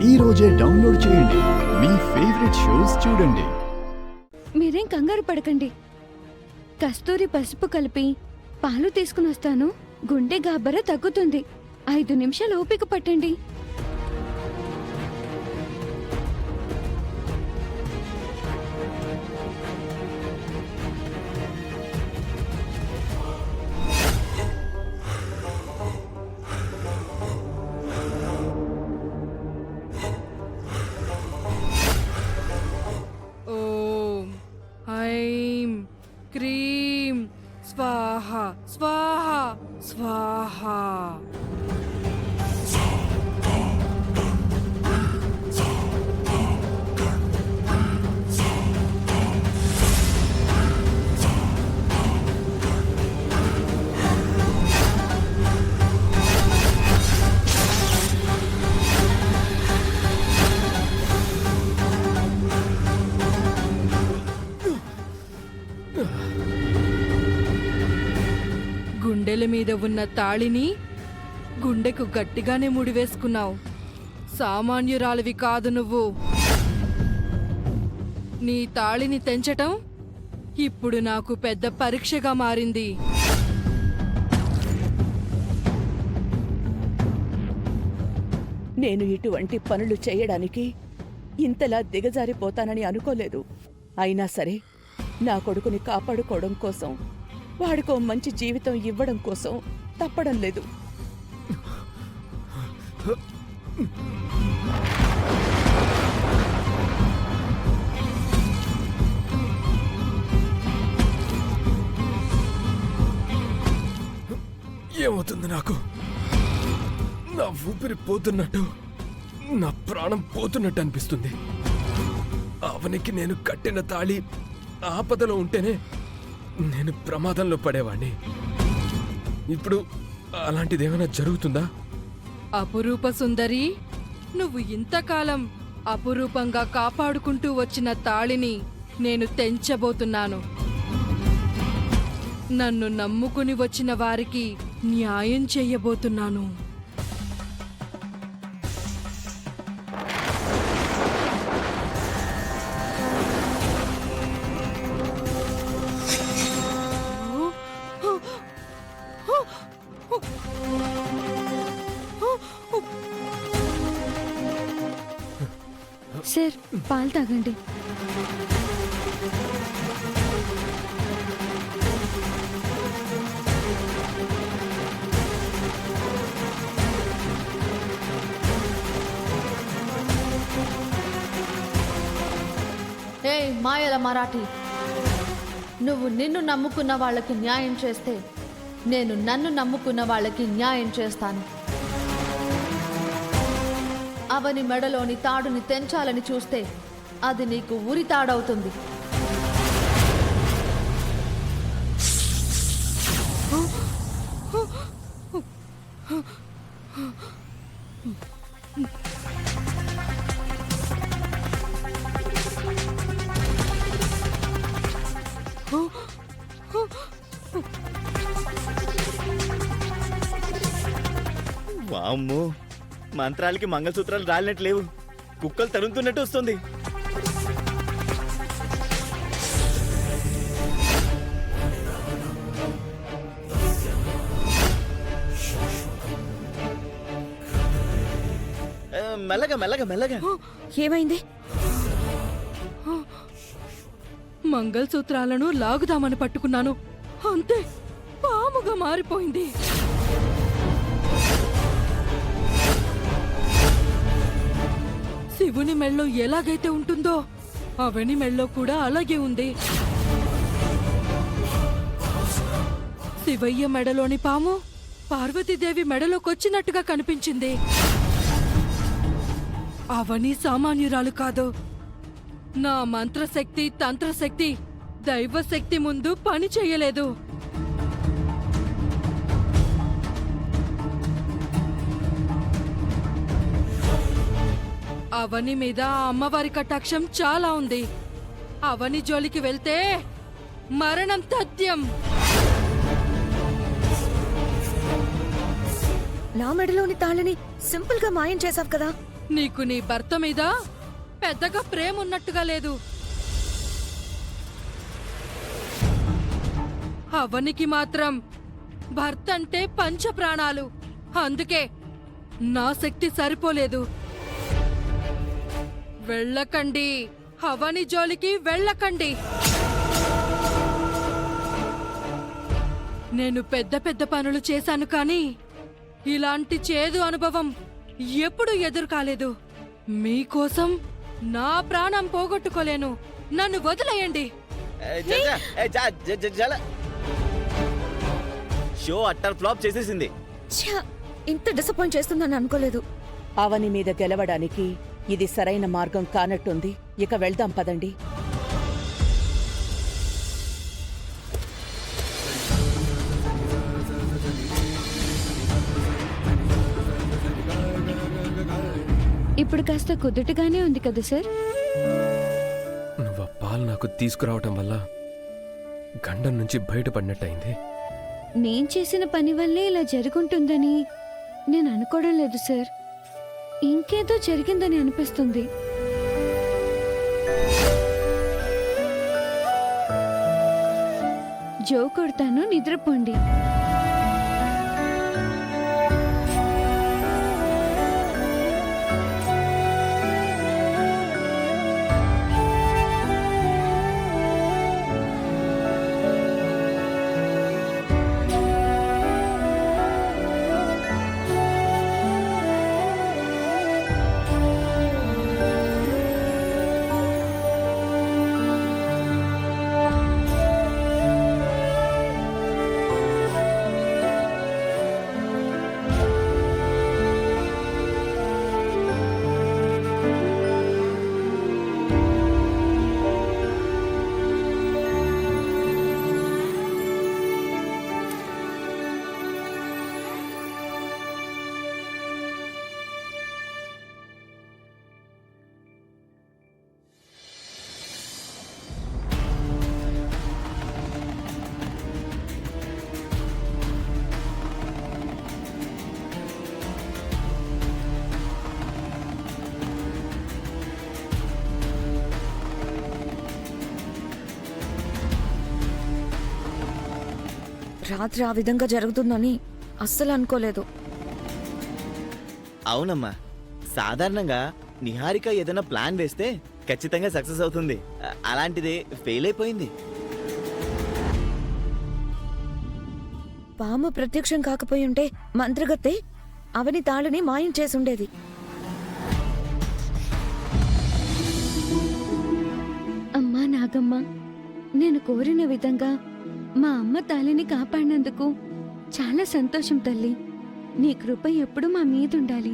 ఈ రోజే డౌన్లోడ్ చేయండి. మీ ఫేవరెట్ షోస్ చూడండి. మీరేం కంగారు పడకండి. కస్తూరి పసుపు కలిపి పాలు తీసుకుని వస్తాను. గుండె గాబర తగ్గుతుంది. 5 నిమిషాలు ఓపిక పట్టండి. ఐం క్రీం స్వాహ స్వాహ స్వాహ. గుండెల మీద ఉన్న తాళిని గుండెకు గట్టిగానే ముడివేసుకున్నావు. సామాన్యురాలివి కాదు నువ్వు. నీ తాళిని తెంచటం ఇప్పుడు నాకు పెద్ద పరీక్షగా మారింది. నేను ఇటువంటి పనులు చేయడానికి ఇంతలా దిగజారిపోతానని అనుకోలేదు. అయినా సరే నా కొడుకుని కాపాడుకోవడం కోసం, వాడికో మంచి జీవితం ఇవ్వడం కోసం తప్పడం లేదు. ఏమవుతుంది నాకు? నా ఊపిరి పోతున్నట్టు, నా ప్రాణం పోతున్నట్టు అనిపిస్తుంది. అవనికి నేను కట్టిన తాళి ఆపదలో ఉంటేనే నేను ప్రమాదంలో పడేవాణ్ణి. ఇప్పుడు అలాంటిదేమైనా జరుగుతుందా? అపురూప సుందరి, నువ్వు ఇంతకాలం అపురూపంగా కాపాడుకుంటూ వచ్చిన తాళిని నేను తెంచబోతున్నాను. నన్ను నమ్ముకుని వచ్చిన వారికి న్యాయం చెయ్యబోతున్నాను. సార్, పాలు తాగండి. ఏయ్ మాయల మరాఠీ, నువ్వు నిన్ను నమ్ముకున్న వాళ్ళకి న్యాయం చేస్తే నేను నన్ను నమ్ముకున్న వాళ్ళకి న్యాయం చేస్తాను. అవని మెడలోని తాడుని తెంచాలని చూస్తే అది నీకు ఉరి తాడవుతుంది. వామ్మో, మంత్రాలకి మంగళసూత్రాలు రాలినట్లేవు. కుక్కలు తరుముతున్నట్టు వస్తుంది. మెల్లగా మెల్లగా మెల్లగా. ఏమైంది? మంగళసూత్రాలను లాగుదామని పట్టుకున్నాను, అంతే పాముగా మారిపోయింది. శివుని మెళ్ళో ఎలాగైతే ఉంటుందో అవని మెళ్ళో కూడా అలాగే ఉంది. శివయ్య మెడలోని పాము పార్వతీదేవి మెడలోకొచ్చినట్టుగా కనిపించింది. అవని సామాన్యురాలు కాదు. నా మంత్రశక్తి, తంత్రశక్తి, దైవశక్తి ముందు పని చేయలేదు. అవని మీద అమ్మవారి కటాక్షం చాలా ఉంది. అవని జోలికి వెళ్తే మరణం తథ్యం. నా మెడలోని తాళిని సింపుల్ గా మాయం చేసావు కదా, నీకు నీ భర్త మీద పెద్దగా ప్రేమ ఉన్నట్టుగా లేదు. అవనికి మాత్రం భర్త అంటే పంచ ప్రాణాలు. అందుకే నా శక్తి సరిపోలేదు. వెళ్ళకండి, అవని జోలికి వెళ్ళకండి. నేను పెద్ద పెద్ద పనులు చేశాను కానీ ఇలాంటి చేదు అనుభవం ఎప్పుడూ ఎదురు కాలేదు. మీకోసం నా ప్రాణం పోగొట్టుకోలేను. నన్ను వదిలేయండి. షో అట్టర్ ఫ్లాప్ చేసేసింది. ఇంత డిసప్పాయింట్ చేస్తుందని అనుకోలేదు. అవని మీద గెలవడానికి ఇది సరైన మార్గం కానట్టుంది. ఇక వెళ్దాం పదండి. ఇప్పుడు కాస్త కుదుటగానే ఉంది కదా సార్? నువ్వు ఆ పాలు నాకు తీసుకురావటం వల్ల గండం నుంచి బయటపడినట్టయింది. నేను చేసిన పని వల్లే ఇలా జరుగుంటుందని నేను అనుకోవడం లేదు సార్. ఇంకేదో జరిగిందని అనిపిస్తుంది. జో కొడతాను, నిద్రపోండి. రాత్రి ఆ విధంగా జరుగుతుందని అస్సలు అనుకోలేదు. అవునమ్మా, సాధారణంగా నిహారిక ఏదైనా ప్లాన్ వేస్తే ఖచ్చితంగా సక్సెస్ అవుతుంది. అలాంటిది ఫెయిల్ అయిపోయింది. పాము ప్రత్యక్షం కాకపోయి ఉంటే మంత్రగత్తె అవని తాళని మాయం చేసుండేది. అమ్మా నాగమ్మ, నేను కోరిన విధంగా మా అమ్మ తాళిని కాపాడినందుకు చాలా సంతోషం తల్లి. నీ కృప ఎప్పుడు మా మీదుండాలి.